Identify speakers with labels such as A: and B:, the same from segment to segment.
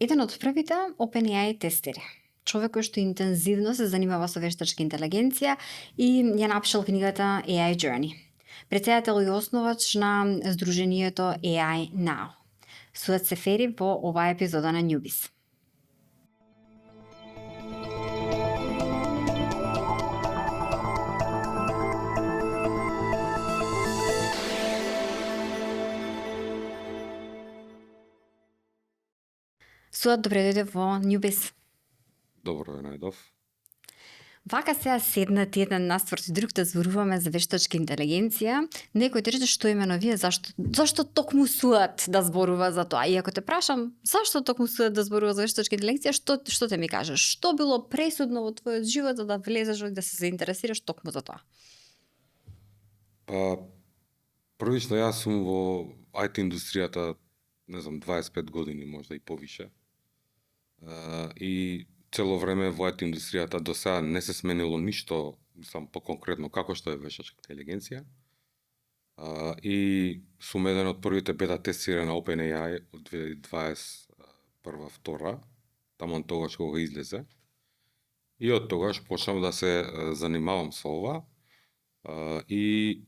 A: Еден од првите OpenAI тестери. Човек кој што интензивно се занимава со вештачка интелигенција и ја напишал книгата AI Journey. Претседател и основач на здруженијето AI Now. Сует Сефери во оваа епизода на Newbies. Сует, добре дојде во Newbies.
B: Добро ве најдов.
A: Вака сега седнати еден наспроти друг да зборуваме за вештачка интелигенција, некој ти рече што имено вие, зашто токму Сует да зборува за тоа? И ако те прашам, зашто токму Сует да зборува за вештачка интелигенција, што те ми кажеш? Што било пресудно во твојот живот за да влезеш и да се заинтересираш токму за тоа?
B: Па, првично јас сум во IT индустријата, не знам, 25 години, можда и повише. И цело време во IT индустријата до сега не се сменило ништо, мислам по-конкретно како што е вештачка интелигенција. И сум еден од првите бета тестери на OpenAI од 2021-2022, таман тогаш кога излезе. И од тогаш почнав да се занимавам со ова и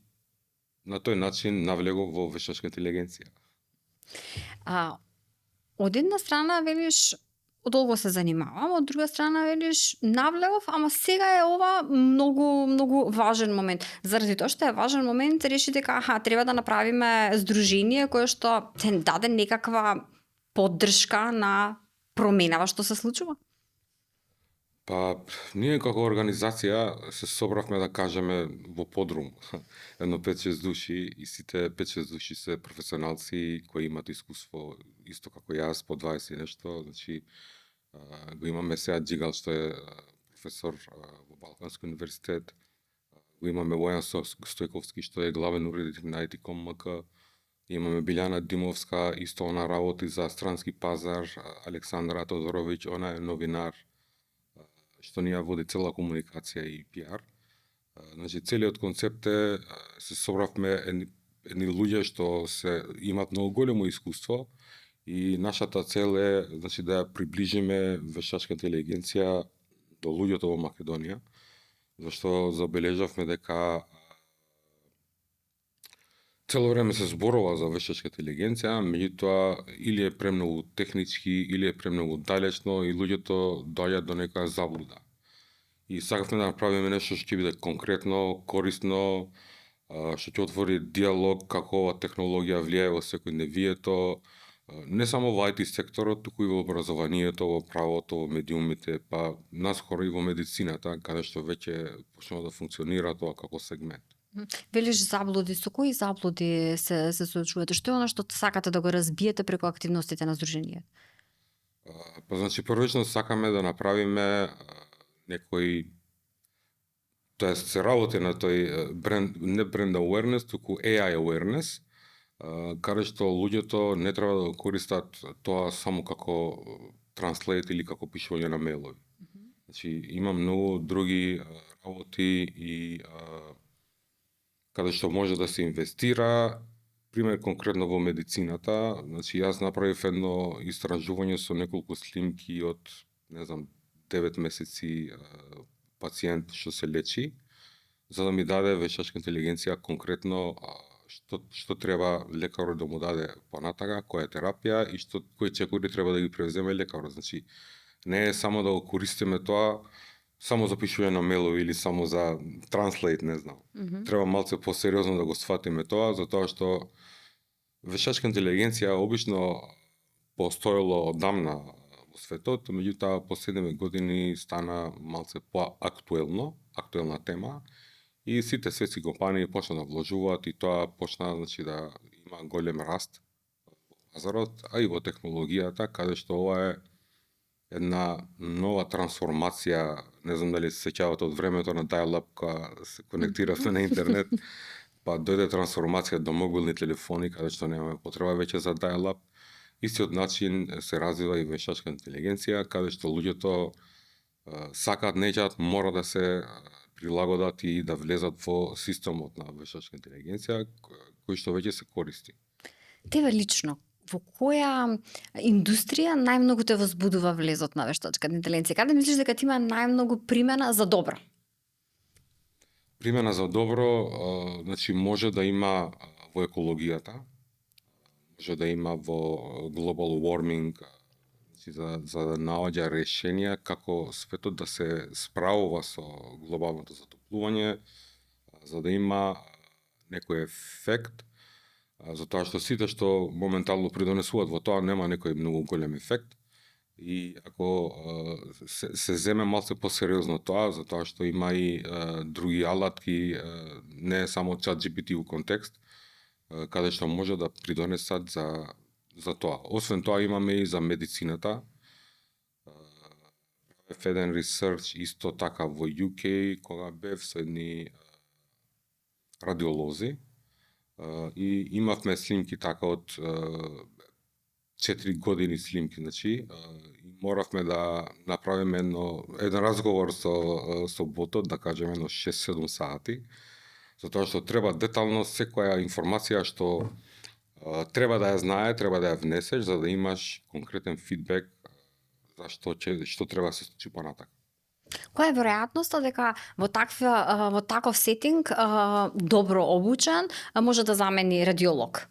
B: на тој начин навлегов во вештачка интелигенција.
A: Од една страна велиш долго се занимавам, од друга страна велиш навлегов, ама сега е ова многу важен момент. Заради тоа што е важен момент, реши дека треба да направиме здружение кое што ќе даде некаква поддршка на променава што се случува.
B: Па, ние како организација се собравме, да кажеме, во подрум. Едно 5-6 души и сите 5-6 души се професионалци кои имаат искуство исто како јас по 20 и нешто. Значи, го имаме сега Джигал што е професор во Балкански универзитет. Го имаме Војан Стојковски што е главен уредник на IT.com.mk. Имаме Билјана Димовска, исто она работи за странски пазар. Александра Тодоровиќ, она е новинар што ни ја води цела комуникација и пиар. Значи, целиот концепт е, се собравме едни луѓе што се имат многу големо искуство и нашата цел е, значи, да ја приближиме вештачка интелигенција до луѓето во Македонија, зашто забележавме дека цело време се зборува за вештачка интелигенција, меѓутоа или е премногу технички, или е премногу далечно и луѓето доаѓаат до нека заблуда. И сакавме да направиме нешто што ќе биде конкретно, корисно, што ќе отвори диалог како ова технологија влијае во секојдневието, не само во IT секторот, туку и во образованието, во правото, во медиумите, па наскоро и во медицината, каде што веќе почнува да функционира тоа како сегмент.
A: Велиш заблуди, со кои заблуди се соочувате? Што е она што сакате да го разбиете преку активностите на здруженијето?
B: Па, значи, првично сакаме да направиме некој, тоест се работи на тој бренд, не бренд awareness, туку AI awareness, каде што луѓето не треба да го користат тоа само како транслейт или како пишување на мејлови. Значи, има многу други работи и каде што може да се инвестира, пример конкретно во медицината. Значи, јас направив едно истражување со неколку снимки од, не знам, 9 месеци пациент што се лечи, за да ми даде вештачка интелигенција конкретно што треба лекарот да му даде понатака, која терапија и кои чекори треба да ги превземе лекарот. Значи, не е само да го користиме тоа само за пишување на мејлови или само за транслейт, не знам. Треба малце посериозно да го сфатиме тоа, затоа што вештачка интелигенција обично постоело одамна во светот, меѓутоа последниве години стана малце актуелна тема и сите светски компании почна да вложуваат и тоа почна, значи, да има голем раст во пазарот, а и во технологијата, каде што ова е една нова трансформација, не знам дали се сеќавате од времето на dial-up кога се конектиравте на интернет, па дојде трансформација до мобилни телефони, каде што немаме потреба веќе за dial-up. Истиот начин се развива и вештачка интелигенција, каде што луѓето сакаат, неќаат, мора да се прилагодат и да влезат во системот на вештачка интелигенција, кој што веќе се користи.
A: Тебе лично, Во која индустрија најмногу те возбудува влезот на вештачката интелигенција? Каде мислиш дека ти има најмногу примена за добро?
B: Примена за добро, значи може да има во екологијата, може да има во global warming, значи за да наоѓа решенија како светот да се справува со глобалното затоплување, за да има некој ефект, затоа што сите што моментално придонесуваат во тоа нема некој многу голем ефект. И ако се земе малце посериозно тоа, затоа што има и други алатки, не е само ChatGPT во контекст, каде што може да придонесат за тоа. Освен тоа имаме и за медицината. Правев еден ресерч исто така во UK, кога бев со едни радиолози, и имавме снимки така од 4 години снимки, значи, и моравме да направиме еден разговор со ботот, да кажеме едно 6-7 сати, затоа што треба детално секоја информација што треба да ја знае, треба да ја внесеш за да имаш конкретен фидбек за што треба да се случи понатака.
A: Која е веројатноста дека во таков сетинг добро обучен може да замени радиолог?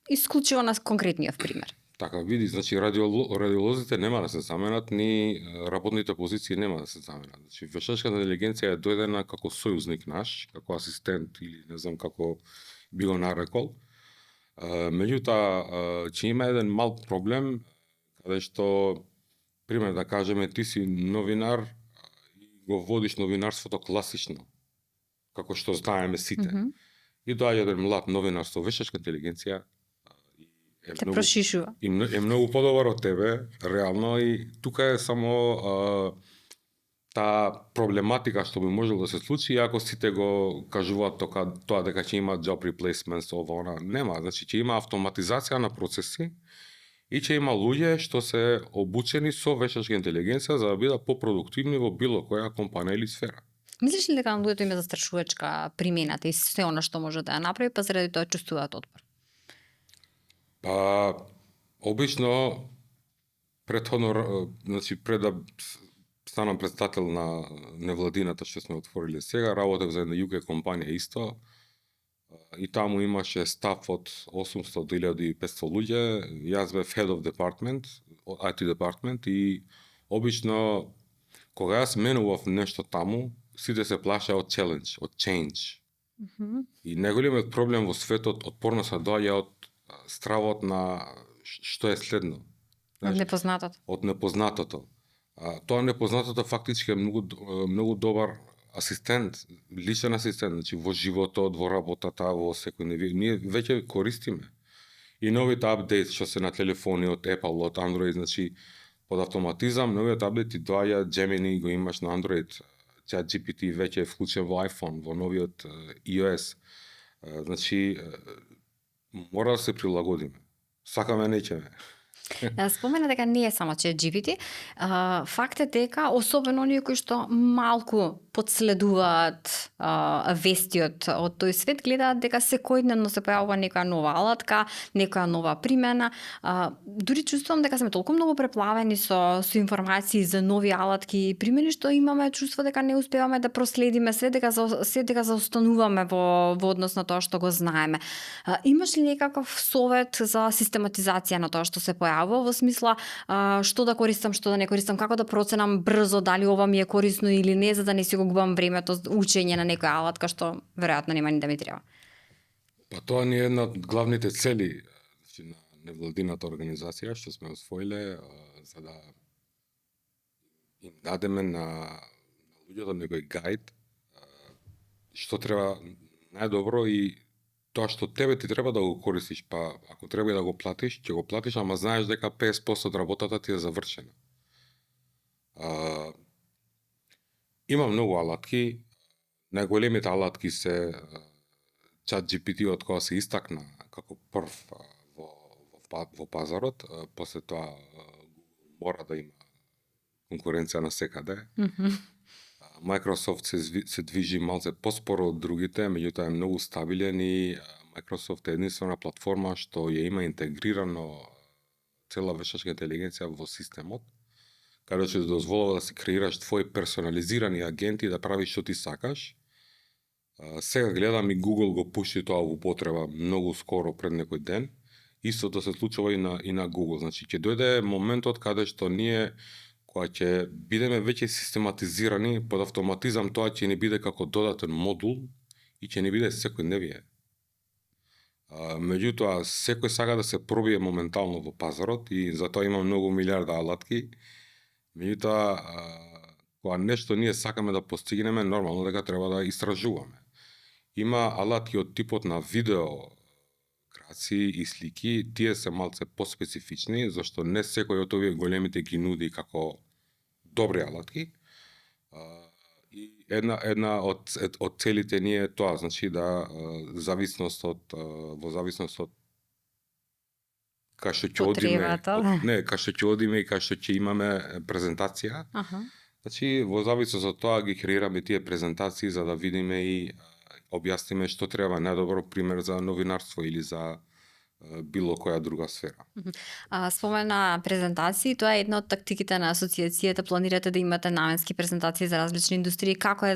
A: Исклучиво на конкретниот пример.
B: Така, види, значи радиолозите нема да се заменат, ни работните позиции нема да се заменат. Значи вештачката интелигенција е дојдена како сојузник наш, како асистент или не знам како би го нарекол. Меѓутоа, ќе има еден мал проблем, каде што, пример да кажеме, ти си новинар и го водиш новинарството класично, како што знаеме сите. И доаѓа еден млад новинар со вештачка интелигенција,
A: Те прошишува.
B: Е многу подобар од тебе, реално, и тука е само таа проблематика што би можело да се случи, ако сите го кажуваат тоа дека ќе има job replacements, ова, она, нема, значи ќе има автоматизација на процеси и ќе има луѓе што се обучени со вештачка интелигенција за да бидат попродуктивни во било која компанија или сфера.
A: Мислиш ли дека на луѓето има застрашувачка примената и се она што може да ја направи, па заради тоа чувствуваат отпор?
B: Па, обично, значи пред да станам председател на невладината што сме отвориле сега, работев за една UK компанија исто, и таму имаше стаф од 800 до 1500 луѓе, јас бев head of department, IT department, и обично, кога јас менував нешто таму, сите се плашаа од challenge, од change. И најголемиот проблем во светот отпорноста доаѓа од стравот на што е следно.
A: Од непознатото.
B: Од непознатото. Тоа непознатото фактички е многу добар асистент, личен асистент, значи во животот, во работата, во секој ние веќе користиме. И новите апдейт што се на телефони од Apple, од Android, значи под автоматизам, новиот апдейт ти доаѓа, Gemini го имаш на Android, ChatGPT веќе е вклучен во iPhone, во новиот iOS. Значи мора да се прилагодиме. Сакаме, неќеме.
A: Спомена дека не е само ChatGPT. Факт е дека, особено оние кои што малку подследуваат вести од тој свет, гледаат дека секојдневно се појавува некоја нова алатка, некоја нова примена. Дури чувствувам дека сме толку многу преплавени со информации за нови алатки и примени, што имаме чувство дека не успеваме да проследиме све, дека заостануваме во однос на тоа што го знаеме. Имаш ли некаков совет за систематизација на тоа што се појавува, во смисла што да користам, што да не користам, како да проценам брзо дали ова ми е корисно или не, за да не си го губам времето учење на некоја алатка што веројатно нема ни да ми треба.
B: Па тоа ни е една од главните цели, значи, на невладината организација што сме освоиле, за да им дадеме на луѓето некој гајд што треба најдобро и тоа што тебе ти треба да го користиш, па ако треба и да го платиш, ќе го платиш, ама знаеш дека 50% од работата ти е завршена. Има многу алатки, најголемите алатки се ChatGPT од кога се истакна како прв во пазарот, после тоа мора да има конкуренција на секаде. Microsoft се движи малце поспоро од другите, меѓутоа е многу стабилен и Microsoft е единствена платформа што ја има интегрирано цела вештачка интелигенција во системот, каде ќе дозволува да си креираш твои персонализирани агенти да правиш што ти сакаш. Сега гледам и Google го пушти тоа во употреба многу скоро пред некој ден. Истото се случува и на Google. Значи ќе дојде моментот каде што ние кога ќе бидеме веќе систематизирани, под автоматизам тоа ќе ни биде како додатен модул и ќе ни биде секојдневие. Меѓутоа, секој сака да се пробие моментално во пазарот и затоа има многу милиарда алатки. Меѓутоа, кога нешто ние сакаме да постигнеме, нормално дека треба да истражуваме. Има алатки од типот на видео граци и слики, тие се малце поспецифични, зашто не секој од овие големите ги нуди како добри алатки. И една од целите ни е тоа, значи да во зависност од кај што ќе одиме, кај што ќе одиме и кај што ќе имаме презентација. Значи во зависност од тоа ги креираме тие презентации за да видиме и објасниме што треба најдобро пример за новинарство или за било која друга сфера.
A: Спомена презентации, тоа е една од тактиките на асоциацијата. Планирате да имате наменски презентации за различни индустрии. Како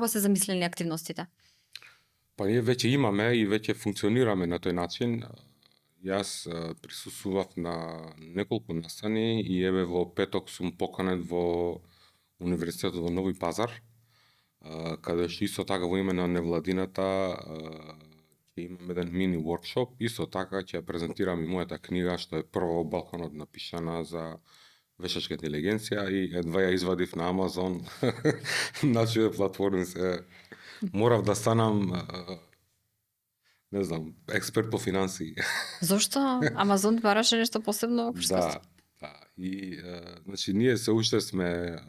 A: се замислени активностите?
B: Па ние веќе имаме и веќе функционираме на тој начин. Јас присуствував на неколку настани и еве во петок сум поканет во Универзитетот во Нови Пазар, каде што исто така во име на невладината ќе имам еден мини воркшоп, исто така ќе ја презентирам и мојата книга што е прва во Балканот напишана за вештачка интелигенција и едва ја извадив на Амазон. Значи платформи се морав да станам не знам, експерт по финансии.
A: Зошто? Амазон бараше нешто посебно?
B: Да. И значи ние се уште сме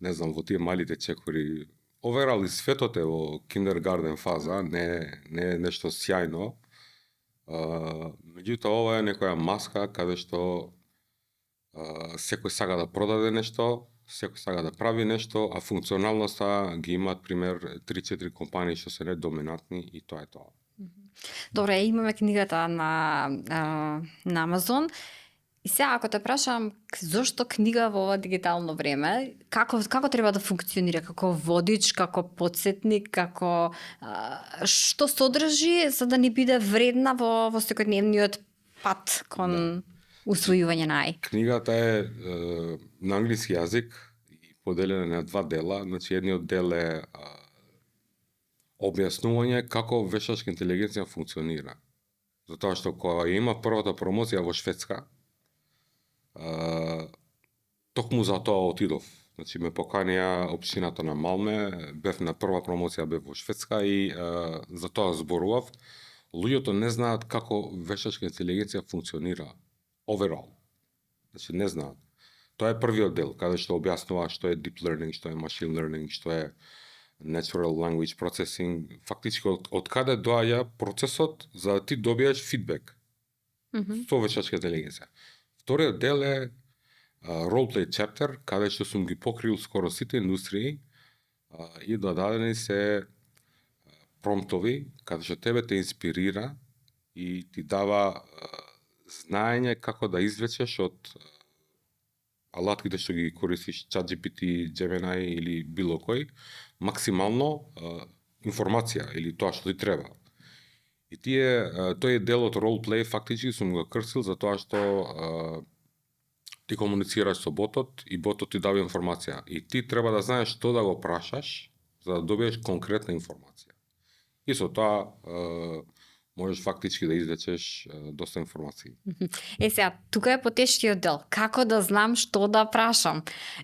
B: не знам во тие малите чекори. Оверал и светот е во киндергарден фаза, не е нешто сјајно. Меѓутоа ова е некоја маска каде што секој сака да продаде нешто, секој сака да прави нешто, а функционалноста ги имаат пример 3-4 компании што се недоминантни и тоа е тоа.
A: Добре, имаме книгата на Амазон. И сега, ако те прашам, зошто книга во ова дигитално време, како треба да функционира, како водич, како подсетник, како што содржи за да ни биде вредна во секојдневниот пат кон усвојување на AI?
B: Книгата е на англиски јазик и поделена на два дела. Значи, едниот дел е објаснување како вештачка интелигенција функционира. Затоа што кога има првата промоција во Шведска, токму за тоа отидов. Значи ме поканија општината на Малме, бев на прва промоција, бев во Шведска и за тоа зборував. Луѓето не знаат како вештачка интелигенција функционира overall. Значи не знаат. Тоа е првиот дел, каде што објаснува што е deep learning, што е machine learning, што е natural language processing, фактички од каде доаѓа процесот за да ти добиеш фидбек со вештачка интелигенција. Вториот дел е roleplay chapter, каде што сум ги покрил скоро сите индустрии и додадени се промптови, каде што тебе те инспирира и ти дава знаење како да извлечеш од алатките што ги користиш, ChatGPT, Gemini или било кој, максимално информација или тоа што ти треба. И тој дел од roleplay фактички сум го крстил за тоа што ти комуницираш со ботот и ботот ти дава информација. И ти треба да знаеш што да го прашаш за да добиеш конкретна информација. И со тоа можеш фактички да извлечеш доста информации.
A: Сега, тука е потешкиот дел. Како да знам што да прашам?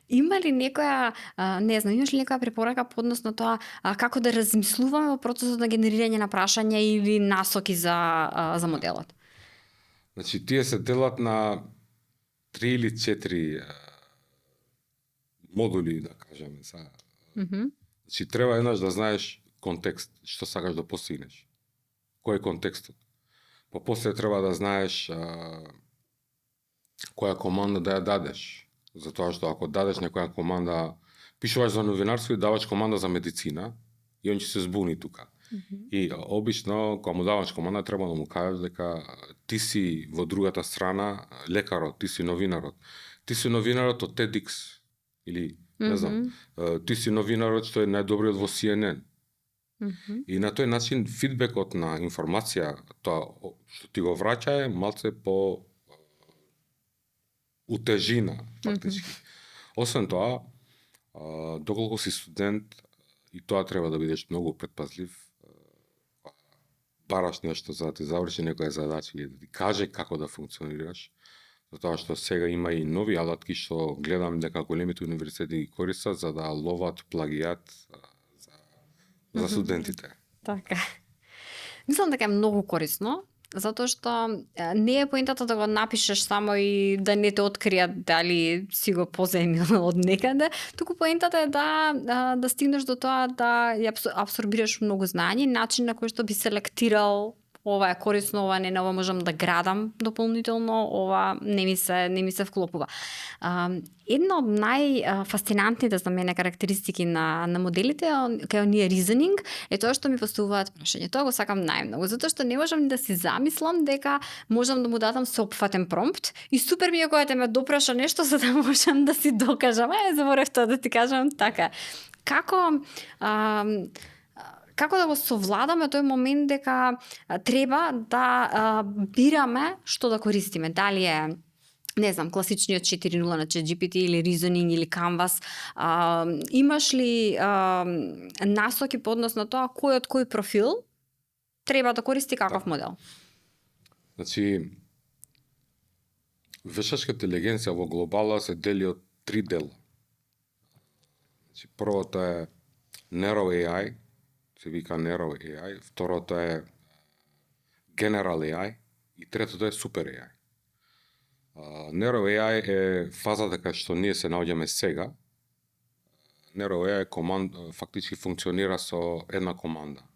A: Има ли некоја, имаш ли некоја препорака по однос на тоа како да размислуваме во процесот на генерирање на прашања или насоки за моделот?
B: Значи, тие се делат на 3 или 4 модули, да кажеме. Значи, треба еднаш да знаеш контекст, што сакаш да постигнеш. Кој е контекстот? После треба да знаеш која команда да ја дадеш. Затоа што ако дадеш некоја команда, пишуваш за новинарство и даваш команда за медицина, и он ќе се збуни тука. И обично кога му даваш команда треба да му кажеш дека ти си во другата страна лекарот, ти си новинарот. Ти си новинарот од TEDx или не знам, ти си новинарот што е најдобриот во CNN. И на тој начин фидбекот на информација, тоа што ти го враќа е малце по утежина фактички. Освен тоа, доколку си студент, и тоа треба да бидеш многу предпазлив, бараш нешто за да ти заврши некоја задача или да ти каже како да функционираш, затоа што сега има и нови алатки што гледам дека големите универзитети ги користат за да ловат плагијат за студентите.
A: Така. Мислам дека е многу корисно, затоа што не е поентата да го напишеш само и да не те откријат дали си го позаимил од некаде, туку поентата е да стигнеш до тоа да ја абсорбираш многу знаење, начин на кој што би селектирал ова е корисно, ова не, ова можам да градам дополнително, ова не ми се вклопува. Една од најфасцинантните за мене карактеристики на моделите кај оние reasoning е тоа што ми поставуваат прашање. Тоа го сакам најмногу, затоа што не можам да си замислам дека можам да му дадам сеопфатен промпт и супер ми е кога те ме допраша нешто за да можам да си докажам. Заборев тоа да ти кажам така. Како да го совладаме тој момент дека треба да бираме што да користиме. Дали е, не знам, класичниот 4.0 на ChatGPT или Reasoning или Canvas. Имаш ли насоки по однос на тоа кој од кој профил треба да користи каков модел?
B: Значи, вештачка интелигенција во глобала се дели од 3 дела. Значи, првото е Narrow AI, се вика Narrow AI, второто е General AI и третото е Super AI. Narrow AI е фазата кај што ние се наоѓаме сега. Narrow AI фактички функционира со една команда.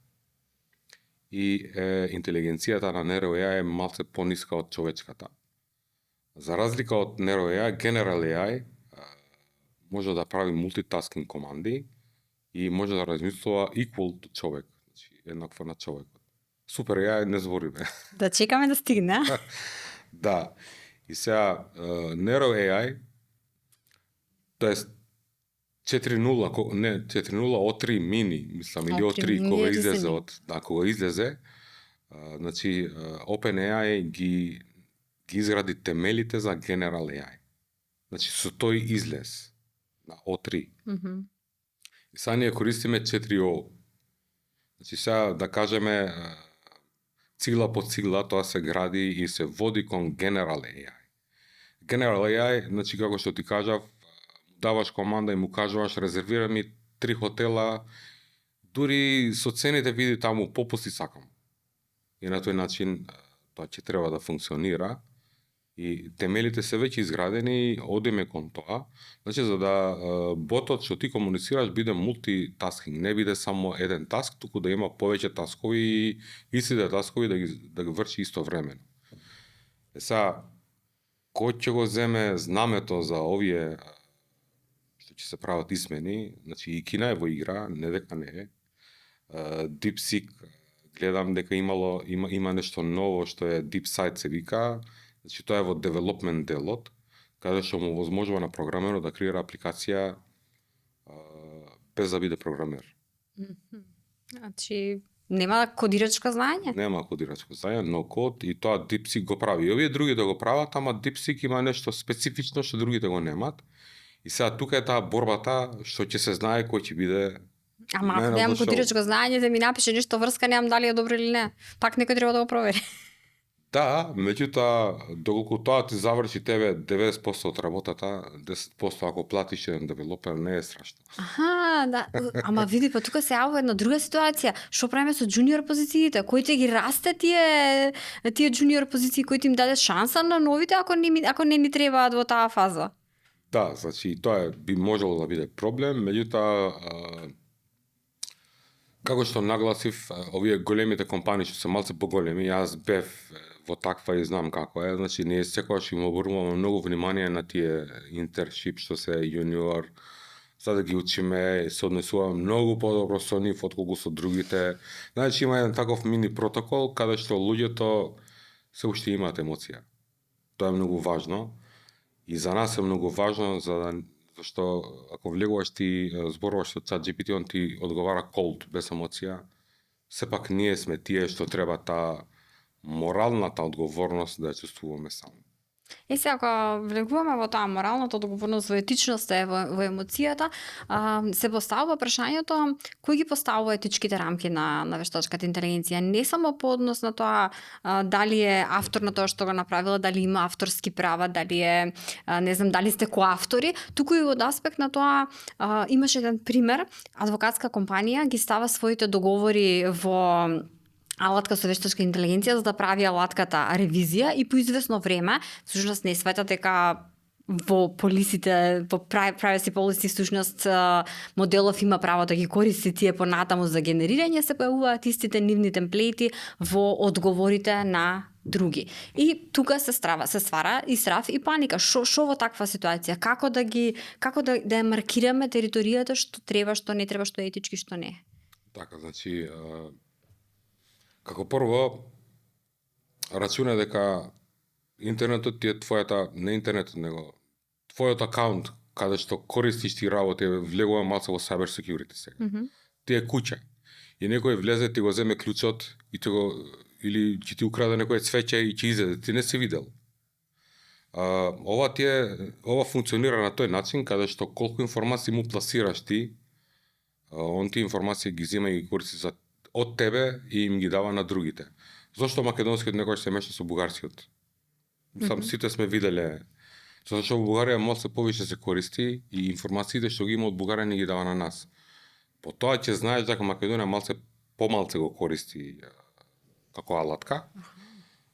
B: И интелигенцијата на Narrow AI е малце пониска од човечката. За разлика од Narrow AI, General AI може да прави мултитаскинг команди и може да размислува equal to човек, значи еднакво на човекот. Супер AI не збориме.
A: Да чекаме да стигне.
B: Да. И сега Narrow AI, тоест 4.0, не 4.0, O3 мини, мислам, или O3 кога излезе, значи OpenAI ги изгради темелите за General AI. Значи со тој излез на O3. И сега ние користиме 4.0. Значи сега да кажеме цигла по цигла тоа се гради и се води кон General AI. General AI, значи како што ти кажав, даваш команда и му кажуваш резервира ми 3 хотела, дури со цените види таму попусти сакам. И на тој начин тоа ќе треба да функционира. И темелите се веќе изградени, одиме кон тоа, значи за да ботот што ти комуницираш биде мултитаскинг, не биде само еден таск, туку да има повеќе таскови и истите таскови да ги врши истовремено. Сега, кој ќе го земе знамето за овие што ќе се прават измени, значи и Кина е во игра, не дека не е. DeepSeek, гледам дека има нешто ново што е DeepSight се вика. Значи тоа е во development делот, каде што му возможува на програмерот да креира апликација без да биде програмер.
A: Значи нема кодирачко знаење?
B: Нема кодирачко знаење, но код и тоа DeepSeek го прави. И овие други да го прават, ама DeepSeek има нешто специфично што другите го немат. И сега тука е таа борбата што ќе се знае кој ќе биде.
A: Ама ако немам кодирачко знаење, да ми напише нешто врска, немам дали е добро или не. Пак некој треба да го провери.
B: Да, меѓутоа, доколку тоа ти заврши тебе 90% од работата, 10% ако платиш еден девелопер, не е страшно.
A: Да. Ама види, па тука се јавува една друга ситуација. Што правиме со джуниор позициите? Кој ќе ги расте тие джуниор позиции, кои ти им даде шанса на новите, ако не ни требаат во таа фаза?
B: Да, значи тоа би можело да биде проблем, меѓутоа како што нагласив, овие големите компании што се малце поголеми, јас бев во таква и знам како е, значи ние секогаш им обрнуваме многу внимание на тие интершип што се јуниор, за да ги учиме, се однесуваме многу подобро со нив отколку со другите. Значи има еден таков мини протокол каде што луѓето се уште имаат емоција. Тоа е многу важно и за нас е многу важно зашто ако влегуваш ти зборуваш со ChatGPT, он ти одговара cold, без емоција. Сепак ние сме тие што треба таа моралната одговорност да ја чувствуваме сами.
A: Е, се, ако влегуваме во таа моралната одговорност, во етичноста, во емоцијата, се поставува прашањето кој ги поставува етичките рамки на вештачката интелигенција, не само по однос на тоа дали е автор на тоа што го направила, дали има авторски права, дали е не знам дали сте коавтори, туку и од аспект на тоа имаше еден пример, адвокатска компанија ги става своите договори во алатка со вештачка интелигенција за да прави алатката ревизија и по известно време, всушност не света дека во полисите, во privacy policy всушност моделов има право да ги користи тие понатаму за генерирање, се појавуваат истите нивни темплети во одговорите на други. И тука се ствара и страв и паника. Шо во таква ситуација? Како да ја маркираме територијата, што треба, што не треба, што е етички, што не?
B: Така, значи како прво, рачуна дека интернетот ти е твојата, не интернетот, него твојот акаунт, каде што користиш ти работи, влегува малце во cyber security сега. Ти е куќа. И некој влезе, ти го земе клучот и ти го, или ќе ти украде некој цвеќе и ќе изеде, ти не си видел. Ова функционира на тој начин, каде што колку информации му пласираш ти, он ти информации ги зема и ги користи за од тебе и им ги дава на другите. Зошто македонскиот некој се меша со бугарскиот? Сам сите сме виделе. Зашто во Бугарија малце повише се користи и информациите што ги има од Бугарија не ги дава на нас. По тоа ќе знаеш дека Македонија малце помалце го користи како алатка.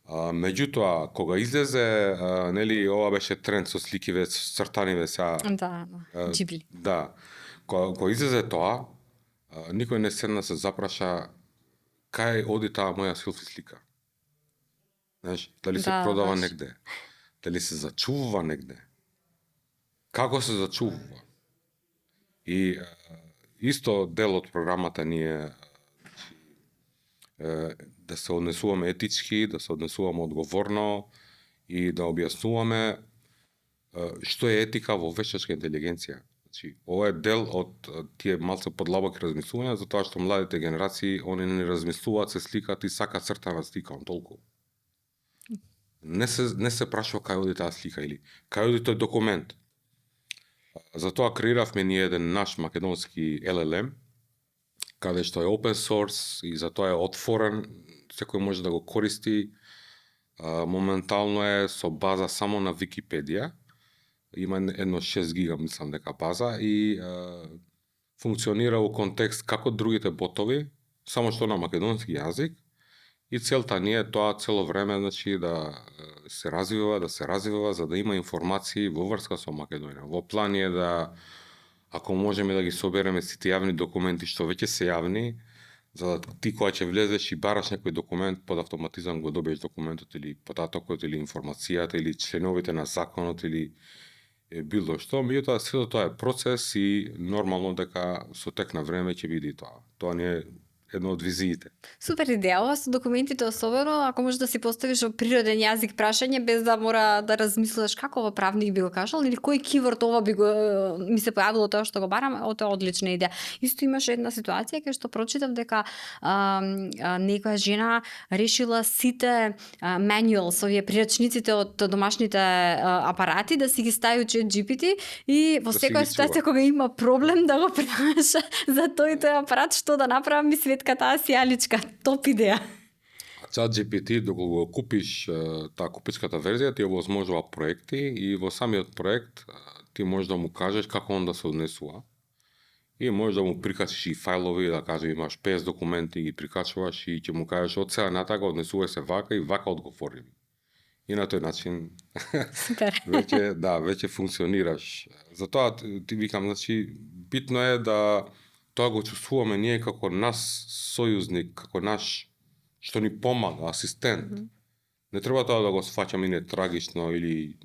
B: Меѓутоа, кога излезе, нели, ова беше тренд со сликиве, цртаниве сега.
A: Да, Ghibli.
B: Да. Кога излезе тоа, никој не седна се запраша кај оди таа моја селфи слика. Знаеш, дали се продава негде? Дали се зачувува негде? Како се зачувува? И исто дел од програмата ни е да се однесуваме етички, да се однесуваме одговорно и да објаснуваме што е етика во вештачка интелигенција. Значи, ова е дел од тие малце подлабоки размислувања, затоа што младите генерации, они не размислуваат, се сликаат и сакаат цртана слика, толку. Не се прашува кај оди таа слика или кај оди тој документ. Затоа креиравме ние еден наш македонски LLM, каде што е open source и затоа е отворен, секој може да го користи. Моментално е со база само на Википедија. Има едно 6 гига, мислам дека база и функционира во контекст како другите ботови, само што на македонски јазик. И целта ни е тоа цело време, значи, да се развива, за да има информации во врска со Македонија. Во план е да, ако можеме да ги собереме сите јавни документи што веќе се јавни, за да ти кога ќе влезеш и бараш некој документ, под автоматизам го добиеш документот или податокот или информацијата или членовите на законот или било што, меѓутоа сето тоа е процес и нормално дека со тек на време ќе биде тоа. Тоа не е едно од визиите.
A: Супер идеја, ова со документите особено, ако можеш да си поставиш во природен јазик прашање без да мора да размислуваш како ова правник би го кажал или кој киворд ова би го ми се појавило тоа што го барам, тоа е одлична идеја. Исто имаше една ситуација кај што прочитав дека некоја жена решила сите manuals, овие прирачниците од домашните апарати да си ги стави во GPT и во секоја ситуација кога има проблем да го праша за тој апарат што да направам ми таа сијаличка, топ идеја.
B: ChatGPT, доколку го купиш таа купичката верзија, ти овозможува проекти и во самиот проект ти можеш да му кажеш како он да се однесува. И можеш да му прикачиш и фајлови, да кажеш имаш 50 документи, ги прикачуваш и ќе му кажеш од сега натака однесувај се вака и вака одговори. И на тој начин веќе функционираш. Затоа ти викам, значи, битно е да тоа го чувствуваме ние како нас сојузник, како наш, што ни помага, асистент. Не треба тоа да го сфаќаме не трагично или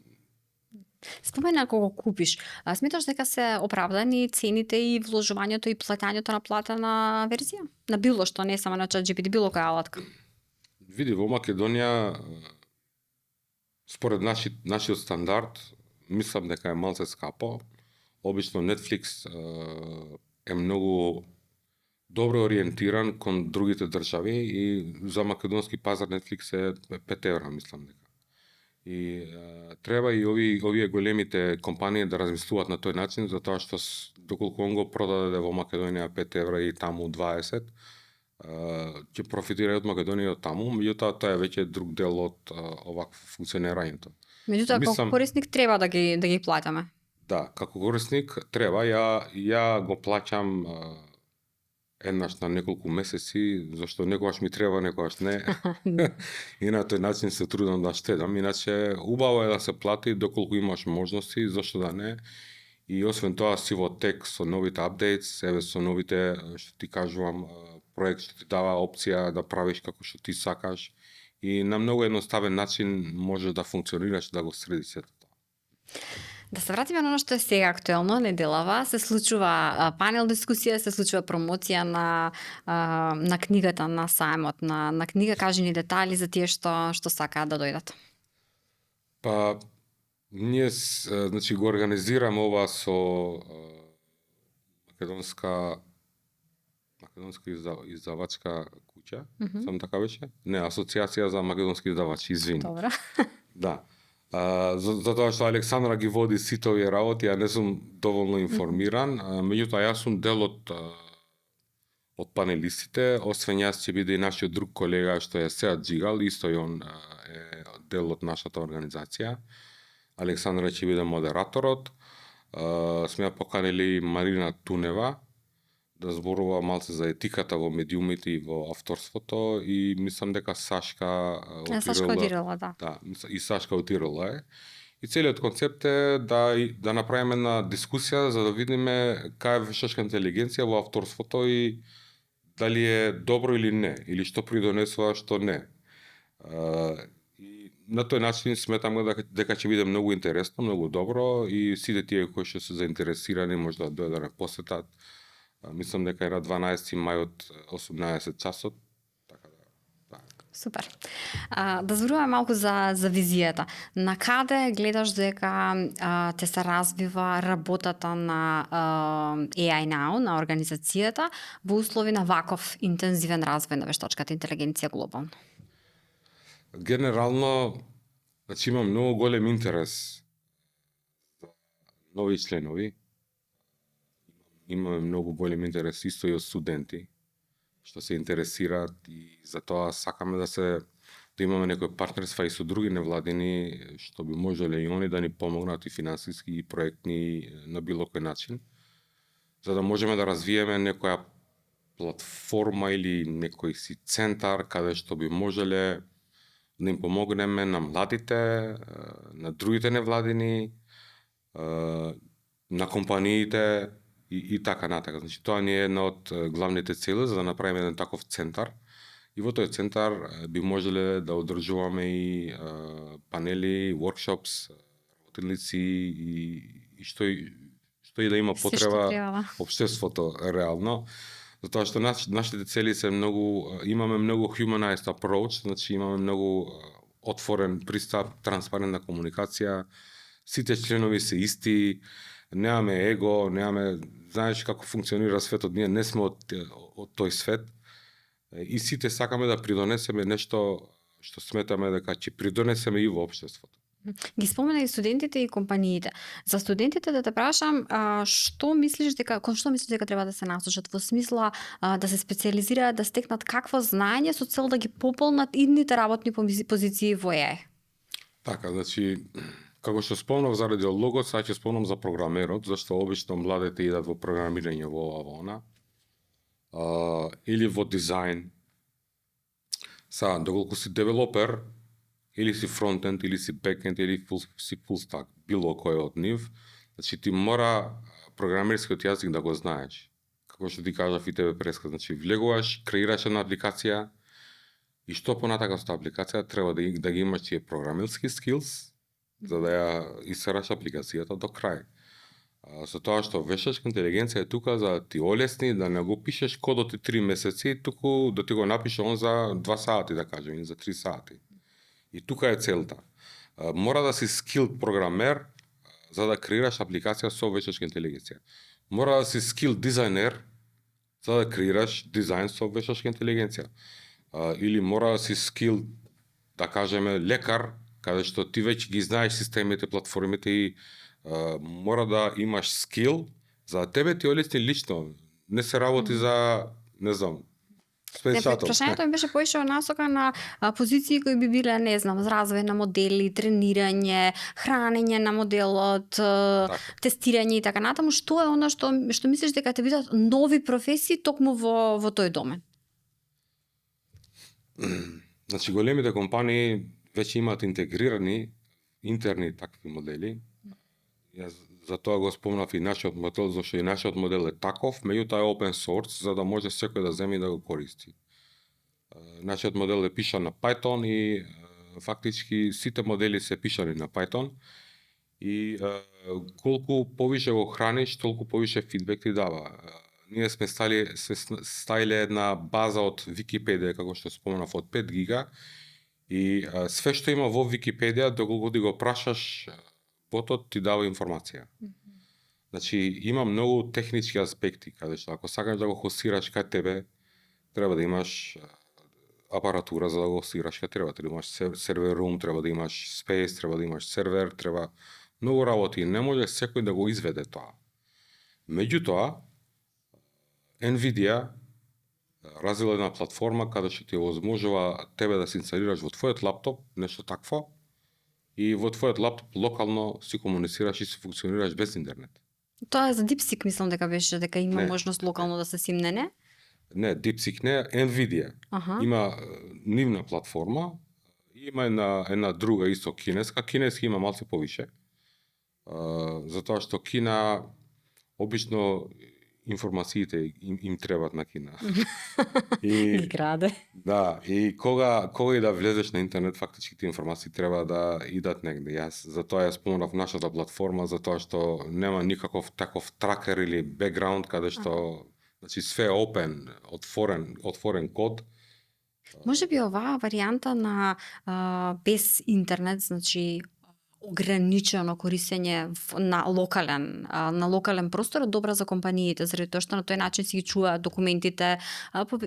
A: Спомена кога купиш, сметаш дека се оправдани цените и вложувањето и плаќањето на платена верзија? На било што, не само на ChatGPT, било која алатка?
B: Види, во Македонија, според нашиот стандард, мислам дека е малце скапо. Обично Netflix е многу добро ориентиран кон другите држави и за македонски пазар Netflix е 5 евра, мислам дека. И треба и овие големите компании да размислуваат на тој начин, затоа што доколку он го продаде во Македонија 5 евра и таму 20, ќе профитира од Македонија од таму, меѓутоа тоа е веќе друг дел од овакво функционирањето.
A: Меѓутоа, како
B: Мислам-
A: корисник треба да ги платаме.
B: Да, како корисник треба, ја го плаќам еднаш на неколку месеци, зашто некогаш ми треба, некогаш не. И на тој начин се трудам да штедам, иначе убаво е да се плати доколку имаш можности, зашто да не. И освен тоа си во тек со новите апдейтс, еве со новите, што ти кажувам, проект што ти дава опција да правиш како што ти сакаш и на многу едноставен начин може да функционираш да го средиш сето тоа.
A: Да се вратиме на оно што е сега актуелно, неделава, се случува панел дискусија, се случува промоција на книгата на сајмот, на книга. Кажи ни детали за тие што сакаат да дојдат.
B: Па, ние значи го организираме ова со македонска издавачка куќа, сам така беше? Не, Асоциација за македонски издавачи, извини.
A: Добро.
B: Да. Затоа што Александра ги води сите овие работи, ја не сум доволно информиран, меѓутоа јас сум дел од панелистите, освен јас ќе биде и нашиот друг колега што е Сеат Джигал, исто и он е дел од нашата организација. Александра ќе биде модераторот. Сме ја поканили Марина Тунева да зборува малце за етиката во медиумите и во авторството и мислам дека Сашка
A: Отирала, да.
B: Да, и Сашка отирала е. И целиот концепт е да направиме една дискусија за да видиме кај е вештачка интелигенција во авторството и дали е добро или не, или што придонесува, што не. И на тој начин сметам дека ќе биде многу интересно, многу добро и сите тие кои што се заинтересирани може да дојдат да посетат. Мислам дека е на 12 мај од 18 часот. Така да.
A: Супер. Да зборуваме малку за визијата. На каде гледаш дека те се развива работата на AI Now, на организацијата, во услови на ваков интензивен развој на вештачката интелигенција глобално?
B: Генерално, значи има многу голем интерес за нови членови. Имаме многу голем интерес исто и од студенти што се интересираат и за тоа сакаме да имаме некои партнерства и со други невладини што би можеле и они да ни помогнат и финансиски и проектни на било кој начин, за да можеме да развиеме некоја платформа или некој си центар каде што би можеле да им помогнеме на младите, на другите невладини, на компаниите и така натака. Значи тоа ни е една од главните цели за да направиме еден таков центар. И во тој центар би можеле да одржуваме и панели, workshops, работилници и што и да има потреба општеството реално. Затоа што нашите цели се имаме многу humanized approach, значи имаме многу отворен пристап, транспарентна комуникација, сите членови се исти, немаме его, знаеш како функционира светот, ние не сме од тој свет и сите сакаме да придонесеме нешто што сметаме дека ќе придонесеме и во општеството.
A: Ги спомена и студентите и компаниите. За студентите да те прашам, што мислиш дека треба да се насочат во смисла да се специализираат, да стекнат какво знаење со цел да ги пополнат идните работни позиции во AI?
B: Така, значи како што спомнав заради логот, сега ќе спомнам за програмерот, зашто обично младите идат во програмирање во ова во она. Или во дизајн. Сега, доколку си девелопер, или си фронтенд, или си бекенд, или си фулстак, било кој од нив, значи ти мора програмерскиот јазик да го знаеш. Како што ти кажав и тебе преска, значи влегуваш, креираш една апликација и што понатака со таа апликација треба да ги имаш тие програмерски skills за да ја исцераш апликацијата до крај. Со тоа што вештачка интелигенција е тука за да ти олесни да не го пишеш кодот и 3 месеци, туку да ти го напише он за 2 сати, да кажем, или за 3 сати. И тука е целта. Мора да си скилд програмер за да креираш апликација со вештачка интелигенција. Мора да си скилд дизајнер за да креираш дизајн со вештачка интелигенција. Или мора да си скилд, да кажеме, лекар, каде што ти веќе ги знаеш системите, платформите и мора да имаш скил за да тебе ти олесни лично. Не се работи за, не знам,
A: Не,
B: специјател.
A: прашањето ми беше поише од насока на позиции кои би биле, не знам, развој на модели, тренирање, хранење на моделот, тестирање и така натаму. Што е она што мислиш дека те видат нови професии токму во тој домен?
B: Значи, големите компании веќе имаат интегрирани интерни такви модели. Јас за тоа го спомнав и нашиот модел, зашто и нашиот модел е таков, меѓутоа е open source, за да може секој да земе и да го користи. Нашиот модел е пишан на Python и фактички сите модели се пишани на Python и колку повише го храниш, толку повише фидбек ти дава. Ние сме ставиле една база од Википедија, како што споменав, од 5 гига и све што има во Википедија, доколку ти го прашаш, ботот ти дава информација. Значи, има многу технички аспекти, каде што ако сакаш да го хостираш кај тебе, треба да имаш апаратура за да го хостираш кај тебе, треба да имаш сервер рум, треба да имаш спейс, треба да имаш сервер, треба многу работи. Не може секој да го изведе тоа. Меѓутоа, NVIDIA развила една платформа каде што ти овозможува тебе да се инсталираш во твојот лаптоп нешто такво и во твојот лаптоп локално си комуницираш и си функционираш без интернет.
A: Тоа е за DeepSeek, мислам дека беше, дека има можност локално да се симне, не?
B: Не, DeepSeek не, NVIDIA. Има нивна платформа, има една друга исто кинеска. Кинески има малце повише. Затоа што Кина обично информациите им требат на Кина.
A: И краде.
B: Да, и кога и да влезеш на интернет, фактички тие информации треба да идат негде. Затоа ја спомнав нашата платформа, затоа што нема никаков таков тракер или бекграунд каде што значи све е open, отворен код.
A: Може би оваа варијанта на без интернет, значи ограничено користење на локален простор е добра за компаниите, заради тоа што на тој начин си ги чуваат документите,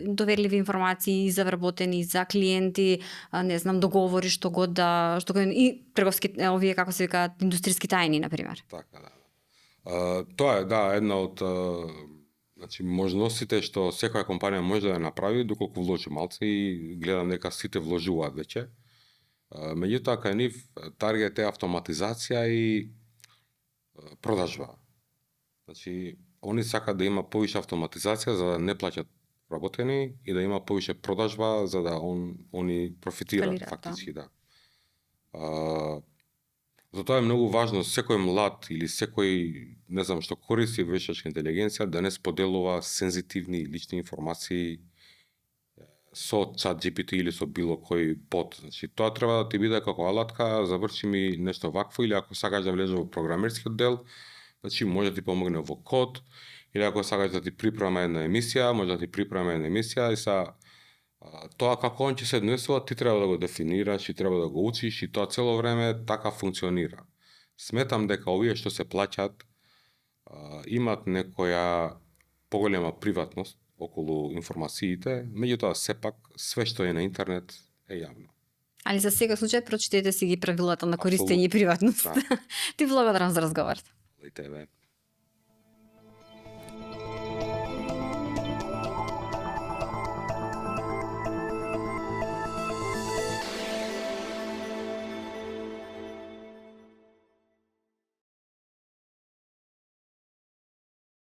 A: доверливи информации за вработени, за клиенти, не знам, договори што го и трговски, овие како се викаат, индустријски тајни, например.
B: Така, да. Тоа е една од значи можностите што секоја компанија може да ја направи доколку вложи малце и гледам дека сите вложуваат веќе. Меѓутоа, кај нив таргет е автоматизација и продажба. Значи, они сакаат да има повише автоматизација за да не плаќат работени и да има повише продажба за да они профитираат фактички, да. Затоа е многу важно секој млад или секој, не знам, што користи вештачка интелигенција да не споделува сензитивни лични информации со ChatGPT или со било кој бот. Значи, тоа треба да ти биде како алатка, заврши ми нешто вакво, или ако сакаш да влезеш во програмерскиот дел, значи може да ти помогне во код, или ако сакаш да ти припрема една емисија, може да ти припрема една емисија и тоа како он ќе се однесува, ти треба да го дефинираш и треба да го учиш и тоа цело време така функционира. Сметам дека овие што се плаќаат имат некоја поголема приватност околу информациите, меѓутоа сепак све што е на интернет е јавно.
A: Али за сега случај прочитете си ги правилата на користење и приватност.
B: Да.
A: Ти благодарам за разговорот.
B: И тебе.